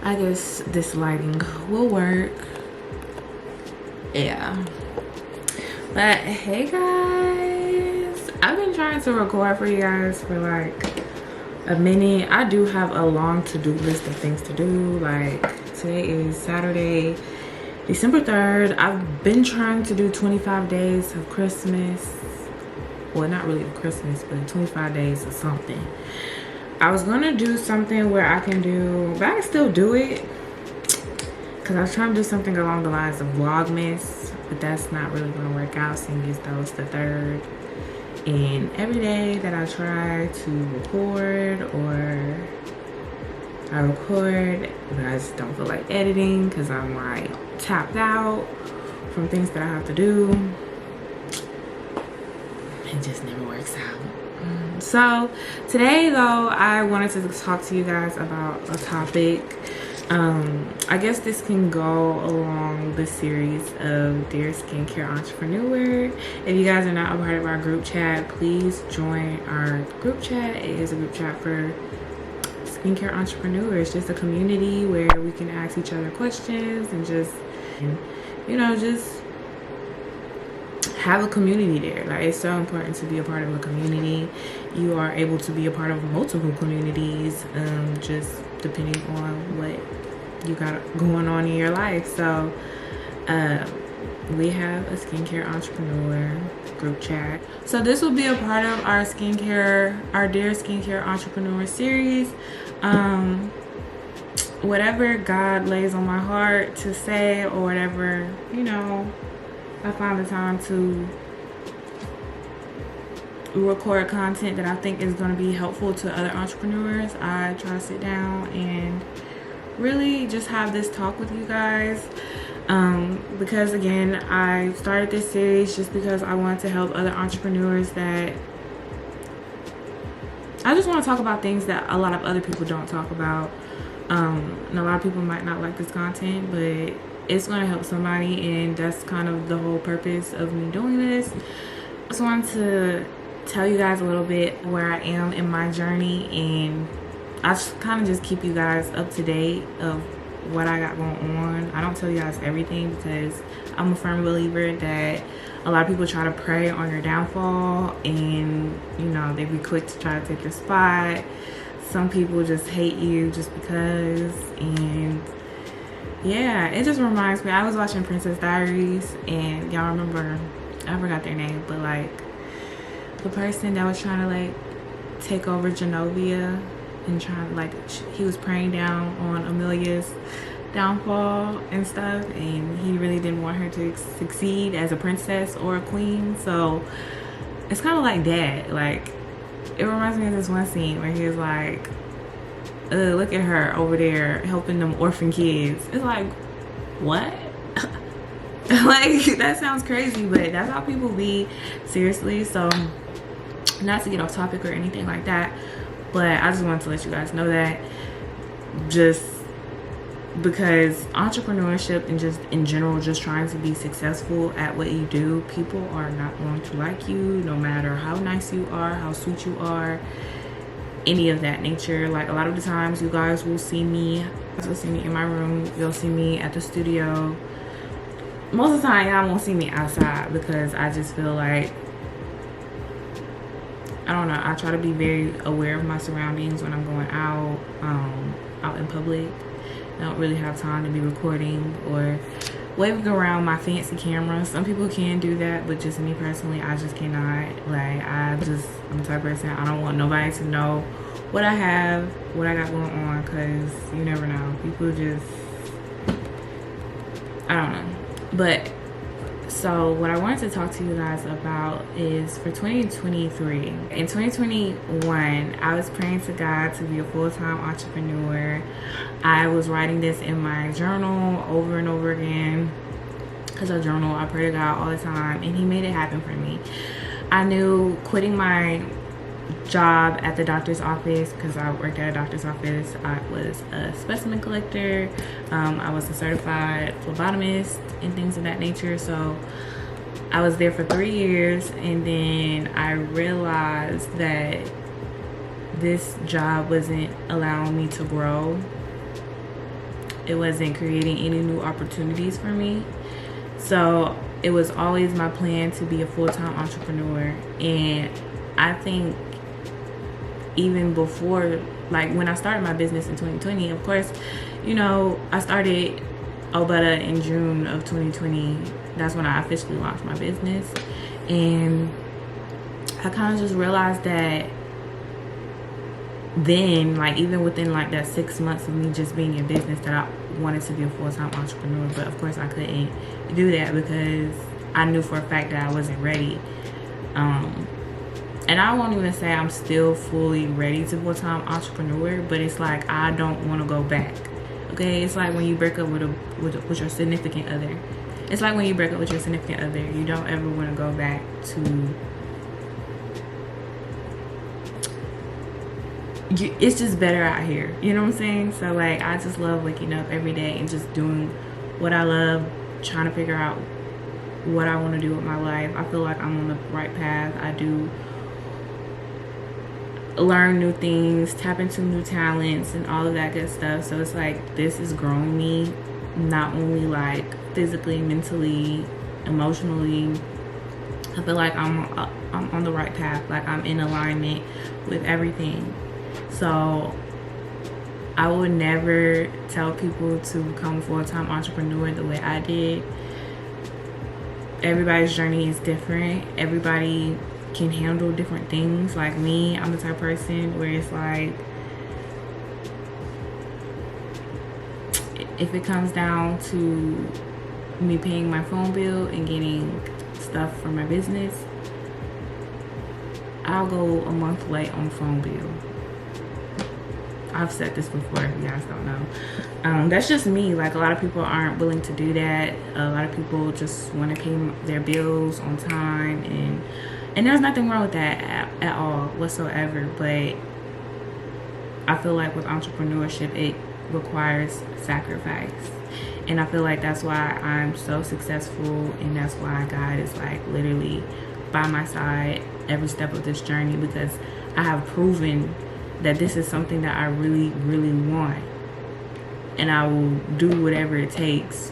I guess this lighting will work. Yeah. But hey guys, I've been trying to record for you guys for like a minute. I do have a long to-do list of things to do. Like today is Saturday, December 3rd. I've been trying to do 25 days of Christmas. Well, not really of Christmas, but 25 days of something. I was gonna do something where I can do, but I can still do it, because I was trying to do something along the lines of Vlogmas, but that's not really gonna work out seeing as though it's the 3rd. And every day that I try to record, or I record, but I just don't feel like editing because I'm like tapped out from things that I have to do. It just never works out. So today though, I wanted to talk to you guys about a topic. I guess this can go along the series of Dear Skincare Entrepreneur. If you guys are not a part of our group chat, please join our group chat. It is a group chat for skincare entrepreneurs, just a community where we can ask each other questions and just, you know, just have a community there. Like, it's so important to be a part of a community. You are able to be a part of multiple communities, just depending on what you got going on in your life. So we have a skincare entrepreneur group chat. So this will be a part of our Dear Skincare Entrepreneur series. Whatever God lays on my heart to say, or whatever, you know, I find the time to record content that I think is going to be helpful to other entrepreneurs. I try to sit down and really just have this talk with you guys, because again, I started this series just because I want to help other entrepreneurs. That I just want to talk about things that a lot of other people don't talk about, and a lot of people might not like this content, but it's going to help somebody, and that's kind of the whole purpose of me doing this. I just wanted to tell you guys a little bit where I am in my journey, and I just kind of just keep you guys up to date of what I got going on. I don't tell you guys everything because I'm a firm believer that a lot of people try to prey on your downfall, and you know, they be quick to try to take your spot. Some people just hate you just because, and yeah, it just reminds me, I was watching Princess Diaries, and y'all remember, I forgot their name, but like the person that was trying to like take over Genovia and trying to like, he was preying down on Amelia's downfall and stuff, and he really didn't want her to succeed as a princess or a queen. So it's kind of like that. Like, it reminds me of this one scene where he was like, look at her over there helping them orphan kids. It's like, what? Like, that sounds crazy, but that's how people be, seriously. So not to get off topic or anything like that, but I just wanted to let you guys know that, just because entrepreneurship and just in general, just trying to be successful at what you do, people are not going to like you no matter how nice you are, how sweet you are, any of that nature. Like, a lot of the times you guys will see me in my room, you'll see me at the studio. Most of the time y'all won't see me outside, because I just feel like, I don't know, I try to be very aware of my surroundings when I'm going out in public. I don't really have time to be recording or waving around my fancy camera. Some people can do that, but just me personally, I just cannot. Like, I'm the type of person, I don't want nobody to know what I have, what I got going on, because you never know. People just, I don't know. But so what I wanted to talk to you guys about is for 2023. In 2021, I was praying to God to be a full-time entrepreneur. I was writing this in my journal over and over again, because I journal, I pray to God all the time, and he made it happen for me. I knew quitting my job at the doctor's office, because I worked at a doctor's office. I was a specimen collector. I was a certified phlebotomist and things of that nature. So I was there for 3 years, and then I realized that this job wasn't allowing me to grow it wasn't creating any new opportunities for me. So it was always my plan to be a full-time entrepreneur. And I think even before, like when I started my business in 2020, of course, you know, I started Buttah in June of 2020. That's when I officially launched my business. And I kind of just realized that then, like even within like that 6 months of me just being in business, that I wanted to be a full-time entrepreneur. But of course I couldn't do that because I knew for a fact that I wasn't ready. And I won't even say I'm still fully ready to full-time entrepreneur, but it's like I don't want to go back. Okay, it's like when you break up with your significant other. It's like when you break up with your significant other, you don't ever want to go back to. It's just better out here. You know what I'm saying? So like, I just love waking up every day and just doing what I love, trying to figure out what I want to do with my life. I feel like I'm on the right path. I do learn new things, tap into new talents and all of that good stuff. So it's like, this is growing me, not only like physically, mentally, emotionally. I feel like I'm on the right path. Like I'm in alignment with everything. So I would never tell people to become a full-time entrepreneur the way I did. Everybody's journey is different. Everybody can handle different things. Like me, I'm the type of person where it's like, if it comes down to me paying my phone bill and getting stuff for my business, I'll go a month late on the phone bill. I've said this before, if you guys don't know. That's just me. Like a lot of people aren't willing to do that. A lot of people just want to pay their bills on time, and there's nothing wrong with that at all whatsoever. But I feel like with entrepreneurship, it requires sacrifice, and I feel like that's why I'm so successful, and that's why God is like literally by my side every step of this journey, because I have proven that this is something that I really, really want, and I will do whatever it takes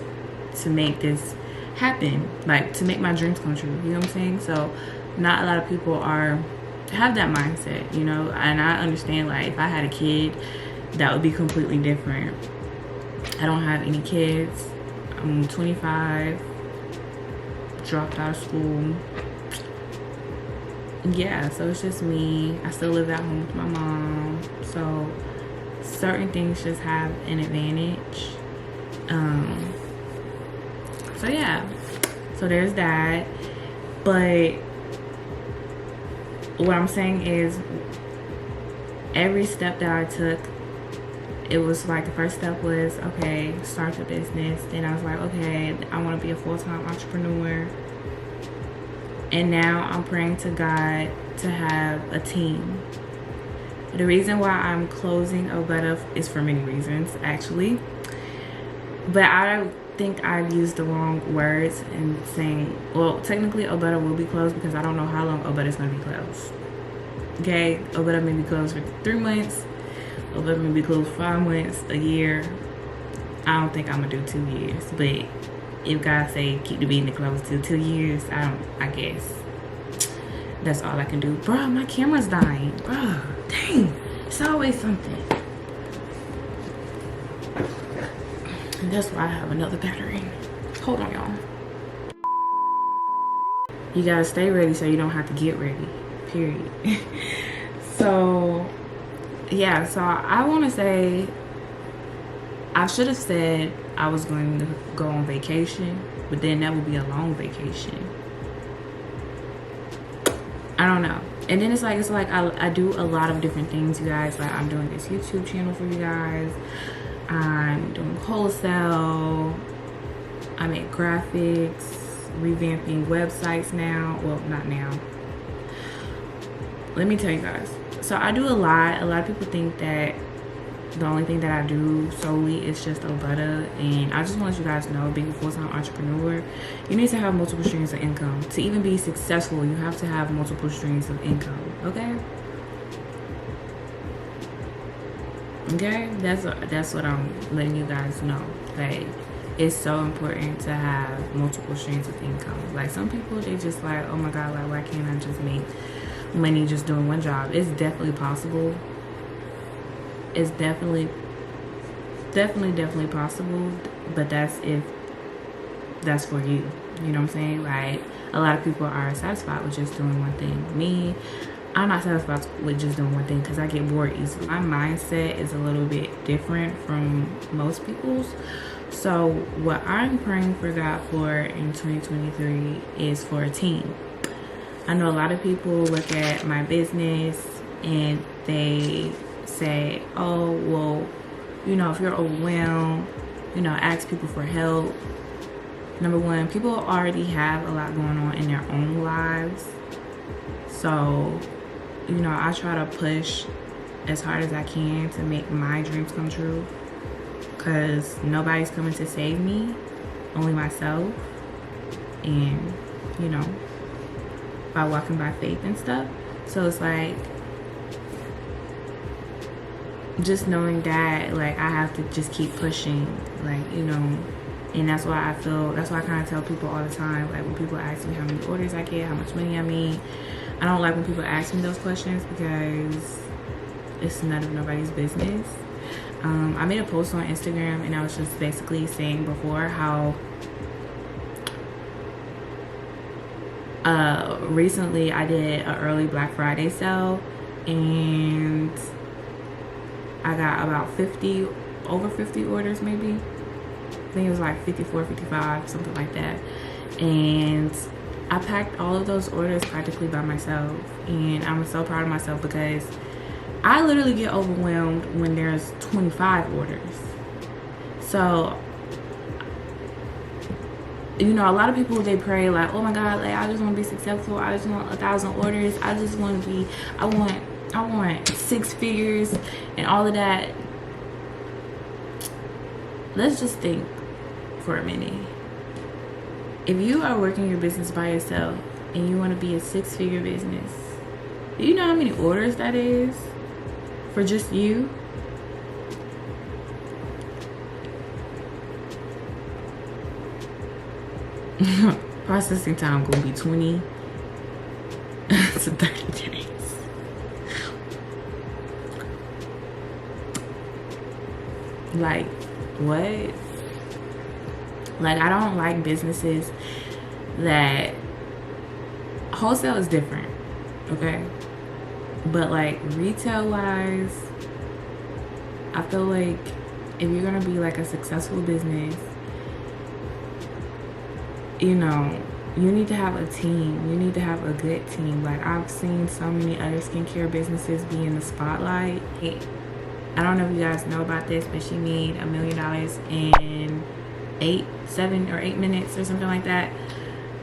to make this happen, like to make my dreams come true. You know what I'm saying? So not a lot of people have that mindset, you know, and I understand, like if I had a kid, that would be completely different. I don't have any kids. I'm 25, dropped out of school. Yeah, so it's just me. I still live at home with my mom, so certain things just have an advantage. So yeah, so there's that. But what I'm saying is, every step that I took, it was like the first step was, okay, start the business. Then I was like, okay, I want to be a full-time entrepreneur. And now I'm praying to God to have a team. The reason why I'm closing Buttah is for many reasons, actually. But I think I've used the wrong words in saying, well, technically Buttah will be closed because I don't know how long Buttah is going to be closed. Okay, Buttah may be closed for 3 months. Buttah may be closed for 5 months, a year. I don't think I'm going to do 2 years, but if God say keep the business closed till 2 years, I guess that's all I can do. Bro, my camera's dying. Bro, dang, it's always something. And that's why I have another battery. Hold on, y'all. You gotta stay ready so you don't have to get ready, period. So yeah, so I want to say, I should have said I was going to go on vacation, but then that would be a long vacation. I don't know. And then it's like I do a lot of different things, you guys. Like I'm doing this YouTube channel for you guys. I'm doing wholesale. I make graphics, revamping websites now. Well, not now. Let me tell you guys. So I do a lot. A lot of people think that the only thing that I do solely is just Buttah, and I just want you guys to know, being a full-time entrepreneur, you need to have multiple streams of income. To even be successful, you have to have multiple streams of income, okay? Okay, that's what I'm letting you guys know. Like, it's so important to have multiple streams of income. Like, some people, they just like, oh my god, like, why can't I just make money just doing one job? It's definitely possible. It's definitely possible, but that's if that's for you. You know what I'm saying? Like, a lot of people are satisfied with just doing one thing. Me, I'm not satisfied with just doing one thing because I get bored easily. My mindset is a little bit different from most people's. So what I'm praying for God for in 2023 is for a team. I know a lot of people look at my business and they say, oh, well, you know, if you're overwhelmed, you know, ask people for help. Number one, people already have a lot going on in their own lives. So, you know, I try to push as hard as I can to make my dreams come true, because nobody's coming to save me, only myself. And, you know, by walking by faith and stuff. So it's like, just knowing that, like, I have to just keep pushing, like, you know. And that's why I kind of tell people all the time, like, when people ask me how many orders I get, how much money I make, I don't like when people ask me those questions because it's none of nobody's business. I made a post on Instagram and I was just basically saying before how recently I did an early Black Friday sale and I got about over 50 orders maybe. I think it was like 54, 55, something like that. And I packed all of those orders practically by myself. And I'm so proud of myself because I literally get overwhelmed when there's 25 orders. So, you know, a lot of people, they pray like, oh my God, like, I just want to be successful. I just want 1,000 orders. I just want to be, I want 6 figures and all of that. Let's just think for a minute. If you are working your business by yourself and you want to be a 6-figure business, do you know how many orders that is for just you? Processing time gonna be 20 to 30 days. Like, what? Like, I don't like businesses that, wholesale is different, okay? But like, retail wise, I feel like if you're gonna be like a successful business, you know, you need to have a team. You need to have a good team. Like, I've seen so many other skincare businesses be in the spotlight. I don't know if you guys know about this, but she made $1 million in 7 or 8 minutes or something like that.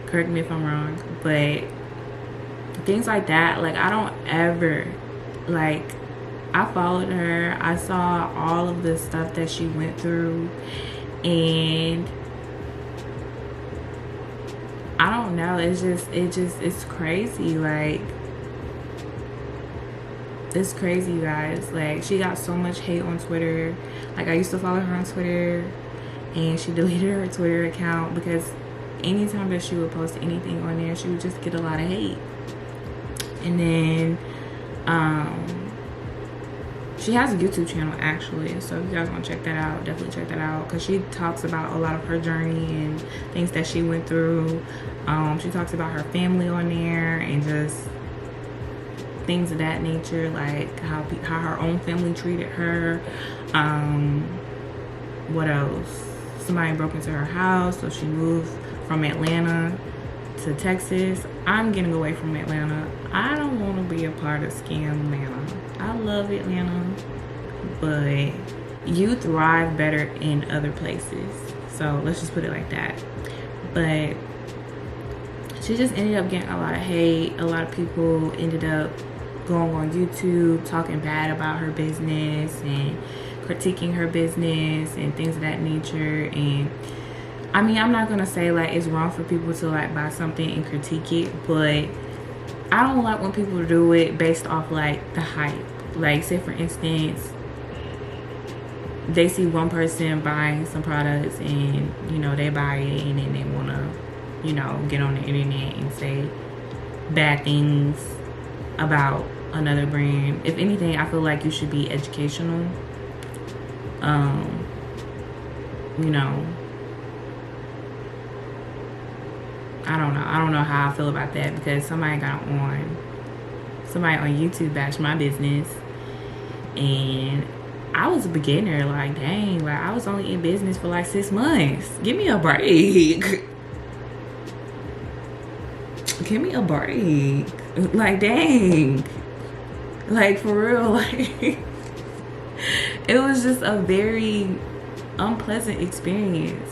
Correct me if I'm wrong. But things like that, like, I don't ever, like, I followed her. I saw all of the stuff that she went through. And I don't know. It's crazy. Like, it's crazy, you guys. Like, she got so much hate on Twitter. Like, I used to follow her on Twitter and she deleted her Twitter account because anytime that she would post anything on there, she would just get a lot of hate. And then she has a YouTube channel actually, so if you guys want to check that out, definitely check that out, because she talks about a lot of her journey and things that she went through. She talks about her family on there and just things of that nature, like how her own family treated her. What else? Somebody broke into her house, so she moved from Atlanta to Texas. I'm getting away from Atlanta. I don't want to be a part of scam Atlanta. I love Atlanta, but you thrive better in other places. So let's just put it like that. But she just ended up getting a lot of hate. A lot of people ended up going on YouTube talking bad about her business and critiquing her business and things of that nature. And I mean, I'm not gonna say like it's wrong for people to like buy something and critique it, but I don't like when people do it based off like the hype. Like, say for instance, they see one person buying some products and, you know, they buy it and then they want to, you know, get on the internet and say bad things about another brand. If anything, I feel like you should be educational. You know, I don't know how I feel about that, because somebody on YouTube bashed my business, and I was a beginner. Like, dang, like I was only in business for like 6 months. Give me a break. Give me a break. Like, dang. Like, for real, like it was just a very unpleasant experience.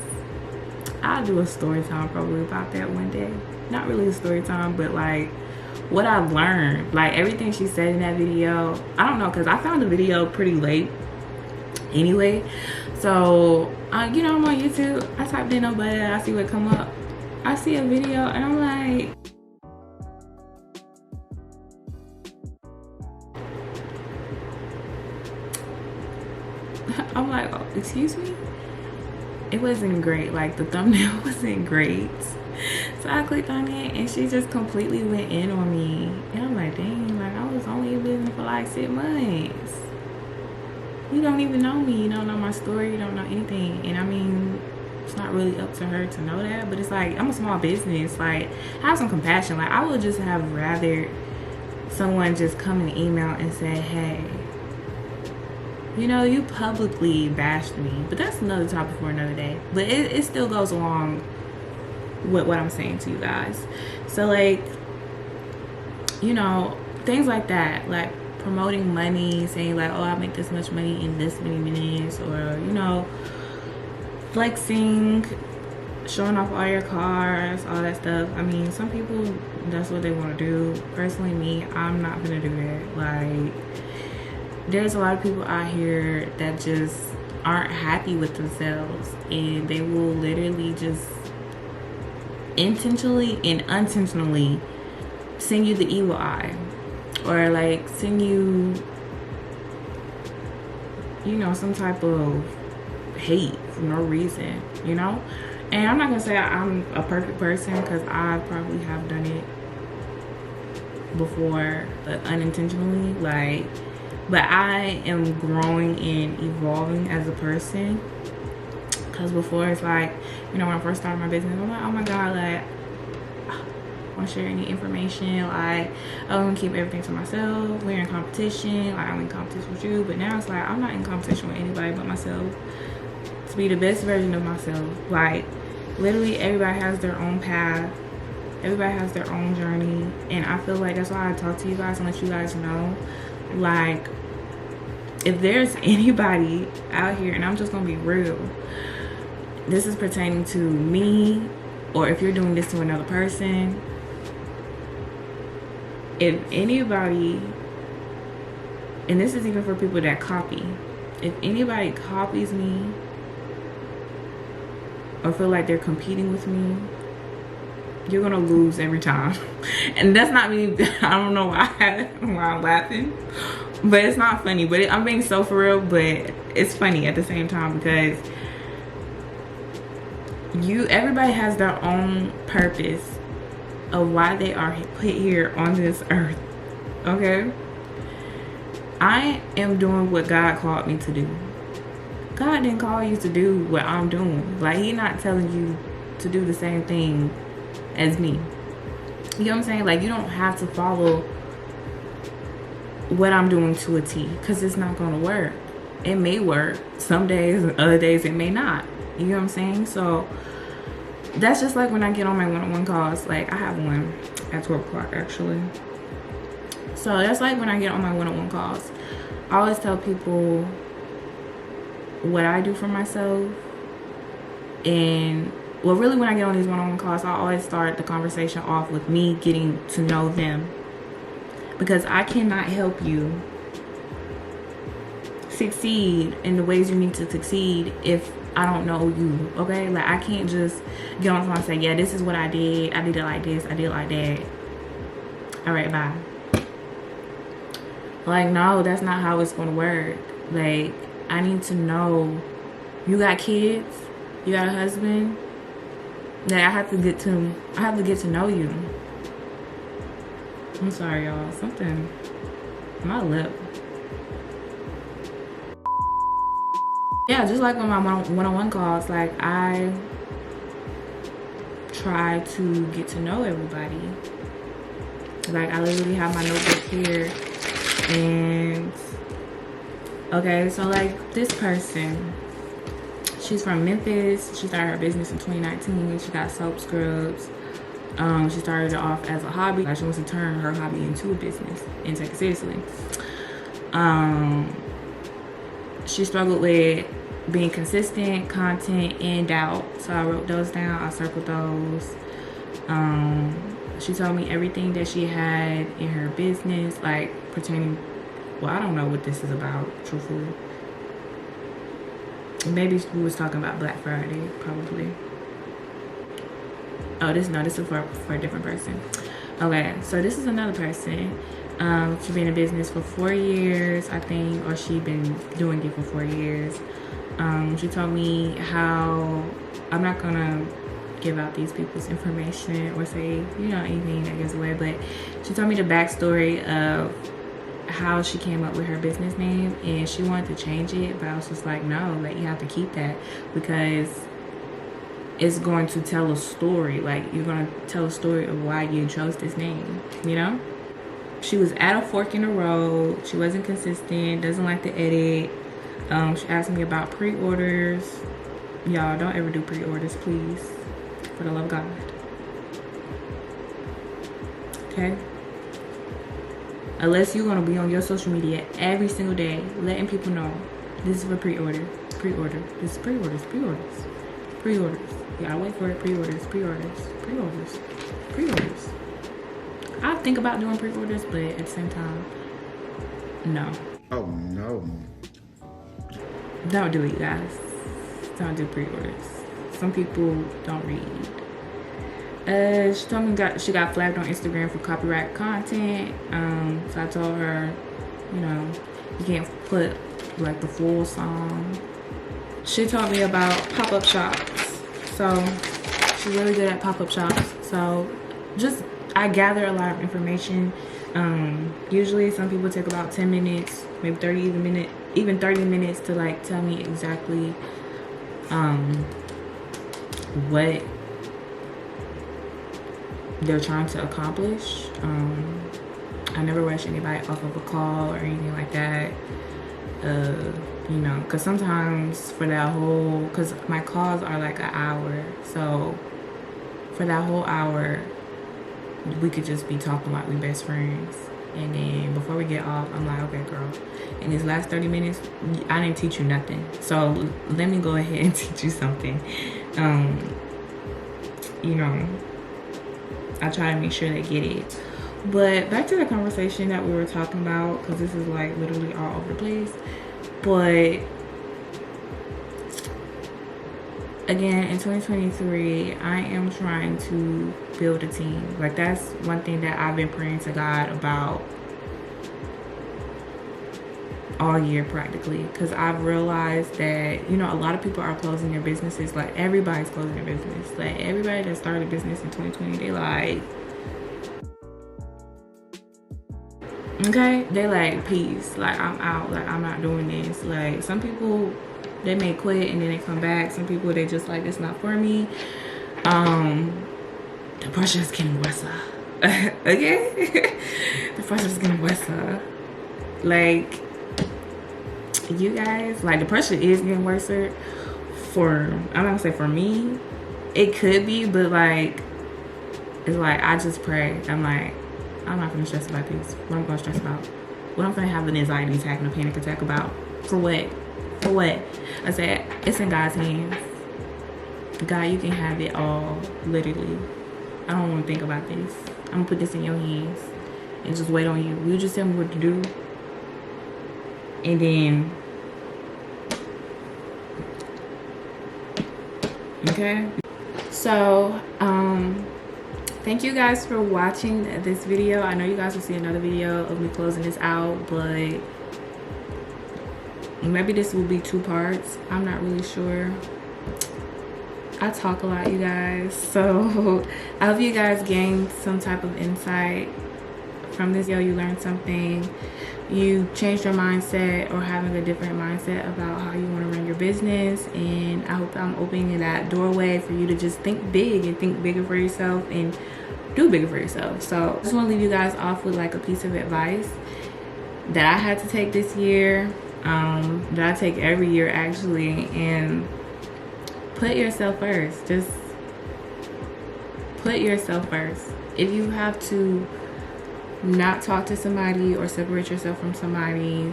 I'll do a story time probably about that one day. Not really a story time, but like what I've learned. Like everything she said in that video, I don't know, because I found the video pretty late anyway. So you know, I'm on YouTube, I typed in Buttah, I see what come up. I see a video and I'm like, oh, excuse me? It wasn't great. Like, the thumbnail wasn't great. So I clicked on it and she just completely went in on me. And I'm like, dang, like I was only in business for like 6 months. You don't even know me. You don't know my story. You don't know anything. And I mean, it's not really up to her to know that. But it's like, I'm a small business. Like, have some compassion. Like, I would just have rather someone just come in the email and say, hey, you know, you publicly bashed me. But that's another topic for another day. But it still goes along with what I'm saying to you guys. So, like, you know, things like that. Like, promoting money, saying like, oh, I make this much money in this many minutes. Or, you know, flexing, showing off all your cars, all that stuff. I mean, some people, that's what they want to do. Personally, me, I'm not gonna do that. Like, there's a lot of people out here that just aren't happy with themselves, and they will literally just intentionally and unintentionally send you the evil eye, or like send you, you know, some type of hate for no reason, you know. And I'm not gonna say I'm a perfect person, because I probably have done it before, but unintentionally. Like, but I am growing and evolving as a person. Because before, it's like, you know, when I first started my business, I'm like, oh my God, like, I don't want to share any information. Like, I want to keep everything to myself. We're in competition. Like, I'm in competition with you. But now it's like, I'm not in competition with anybody but myself. To be the best version of myself. Like, literally, everybody has their own path. Everybody has their own journey. And I feel like that's why I talk to you guys and let you guys know. Like, if there's anybody out here, and I'm just gonna be real, this is pertaining to me, or if you're doing this to another person, if anybody, and this is even for people that copy, if anybody copies me or feel like they're competing with me, you're gonna lose every time. And that's not me. I don't know why I'm laughing, but it's not funny. But I'm being so for real, but it's funny at the same time, because everybody has their own purpose of why they are put here on this earth. Okay, I am doing what God called me to do. God didn't call you to do what I'm doing. Like, He's not telling you to do the same thing as me. You know what I'm saying? Like, you don't have to follow what I'm doing to a T, because it's not gonna work. It may work some days, and other days it may not. You know what I'm saying? So that's just like when I get on my one-on-one calls. Like, I have one at 12 o'clock actually. So that's like when I get on my one-on-one calls. I always tell people what I do for myself. And well, really, when I get on these one-on-one calls, I always start the conversation off with me getting to know them, because I cannot help you succeed in the ways you need to succeed if I don't know you. Okay, like, I can't just get on the phone and say, yeah, this is what I did it like this, I did it like that, all right, bye. Like, no, that's not how it's gonna work. Like, I need to know, you got kids, you got a husband. That I have to get to know you. I'm sorry, y'all. Something, my lip. Yeah, just like on my one-on-one calls, like I try to get to know everybody. Like I literally have my notebook here, and okay, so like this person, she's from Memphis. She started her business in 2019. She got soap scrubs. She started it off as a hobby. Like she wants to turn her hobby into a business and take it seriously. She struggled with being consistent, content, and doubt. So I wrote those down. I circled those. She told me everything that she had in her business, like pertaining, well, I don't know what this is about, truthfully. Maybe we was talking about Black Friday, probably. Oh, this is for a different person. Okay, so this is another person. She's been in business for 4 years, I think, or she been doing it for 4 years. She told me how, I'm not gonna give out these people's information or say, you know, anything that gives away, but she told me the backstory of how she came up with her business name, and she wanted to change it, but I was just like, no, like you have to keep that, because it's going to tell a story. Like you're going to tell a story of why you chose this name, you know? She was at a fork in the road. She wasn't consistent, doesn't like to edit. She asked me about pre-orders. Y'all, don't ever do pre-orders, please, for the love of God. Okay? Unless you're going to be on your social media every single day letting people know this is for pre-order. This is pre-orders. You gotta wait for it. Pre-orders. I think about doing pre-orders, but at the same time, no. Oh no. Don't do it, you guys. Don't do pre-orders. Some people don't read. She told me she got flagged on Instagram for copyright content. So I told her, you know, you can't put like the full song. She told me about pop-up shops. So she's really good at pop-up shops. So I gather a lot of information. Usually some people take about 10 minutes, maybe 30 minutes to like tell me exactly what they're trying to accomplish. I never rush anybody off of a call or anything like that. You know, because sometimes for that whole, because my calls are like an hour, so for that whole hour we could just be talking like we best friends, and then before we get off I'm like, okay girl, in these last 30 minutes I didn't teach you nothing, so let me go ahead and teach you something. You know, I try to make sure they get it. But back to the conversation that we were talking about, because this is like literally all over the place. But again, in 2023, I am trying to build a team. Like that's one thing that I've been praying to God about all year practically, because I've realized that, you know, a lot of people are closing their businesses. Like everybody's closing their business. Like everybody that started a business in 2020, they like, okay, they like, peace, like I'm out, like I'm not doing this. Like some people, they may quit and then they come back. Some people, they just like, it's not for me. The pressure is getting worse. Okay. The pressure is getting worse. Like, you guys, like the pressure is getting worse for, I'm not gonna say for me, it could be, but like it's like I just pray, I'm like, I'm not gonna stress about this. What I'm gonna stress about? What I'm gonna have an anxiety attack and a panic attack about? For what? For what? I said, it's in God's hands. God, you can have it all, literally. I don't want to think about this. I'm gonna put this in your hands and just wait on you. You just tell me what to do, and then, okay. So, thank you guys for watching this video. I know you guys will see another video of me closing this out, but maybe this will be 2 parts. I'm not really sure. I talk a lot, you guys, so I hope you guys gained some type of insight from this video. You learned something, you changed your mindset, or having a different mindset about how you want to run your business. And I hope I'm opening that doorway for you to just think big and think bigger for yourself and do bigger for yourself. So I just want to leave you guys off with like a piece of advice that I had to take this year, that I take every year actually, and put yourself first. Just put yourself first. If you have to not talk to somebody or separate yourself from somebody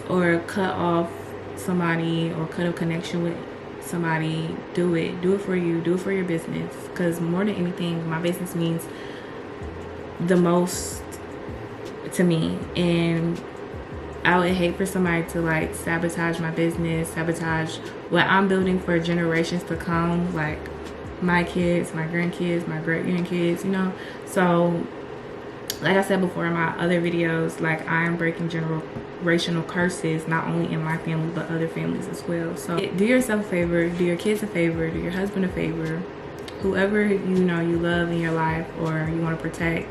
or cut off somebody or cut a connection with somebody, do it. Do it for you. Do it for your business. Because more than anything, my business means the most to me. And I would hate for somebody to like sabotage my business, sabotage what I'm building for generations to come, like my kids, my grandkids, my great grandkids, you know. So like I said before in my other videos, like I am breaking generational curses, not only in my family but other families as well. So do yourself a favor, do your kids a favor, do your husband a favor, whoever you know you love in your life or you want to protect.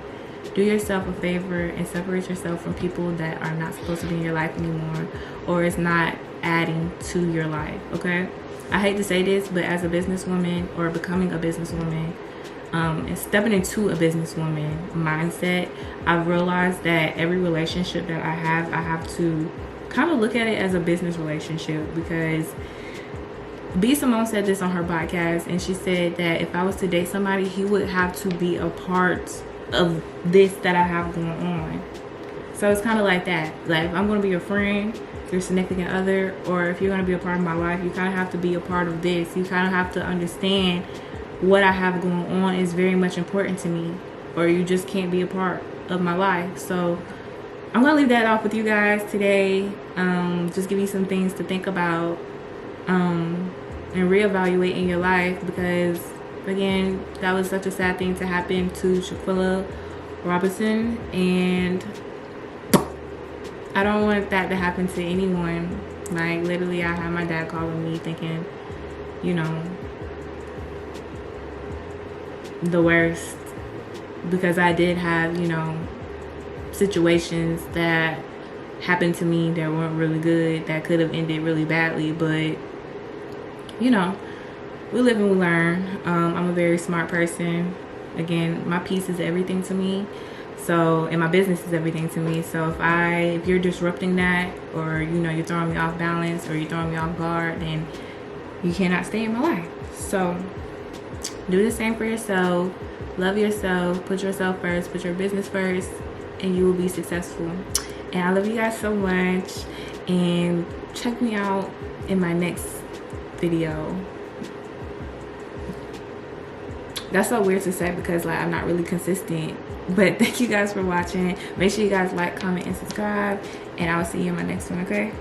Do yourself a favor and separate yourself from people that are not supposed to be in your life anymore, or is not adding to your life, okay? I hate to say this, but as a businesswoman or becoming a businesswoman, and stepping into a businesswoman mindset, I've realized that every relationship that I have to kind of look at it as a business relationship. Because B. Simone said this on her podcast, and she said that if I was to date somebody, he would have to be a part of this that I have going on. So it's kind of like that. Like if I'm going to be your friend, your significant other, or if you're going to be a part of my life, you kind of have to be a part of this. You kind of have to understand what I have going on is very much important to me, or you just can't be a part of my life. So I'm going to leave that off with you guys today. Just give you some things to think about and reevaluate in your life, because again, that was such a sad thing to happen to Shaquilla Robinson, and I don't want that to happen to anyone. Like literally, I had my dad calling me thinking, you know, the worst, because I did have, you know, situations that happened to me that weren't really good, that could have ended really badly. But you know, we live and we learn. I'm a very smart person. Again, my peace is everything to me. So, and my business is everything to me. So if you're disrupting that, or you know, you're throwing me off balance, or you're throwing me off guard, then you cannot stay in my life. So do the same for yourself. Love yourself. Put yourself first. Put your business first, and you will be successful. And I love you guys so much. And check me out in my next video. That's so weird to say because like I'm not really consistent. But thank you guys for watching. Make sure you guys like, comment, and subscribe. And I'll see you in my next one, okay?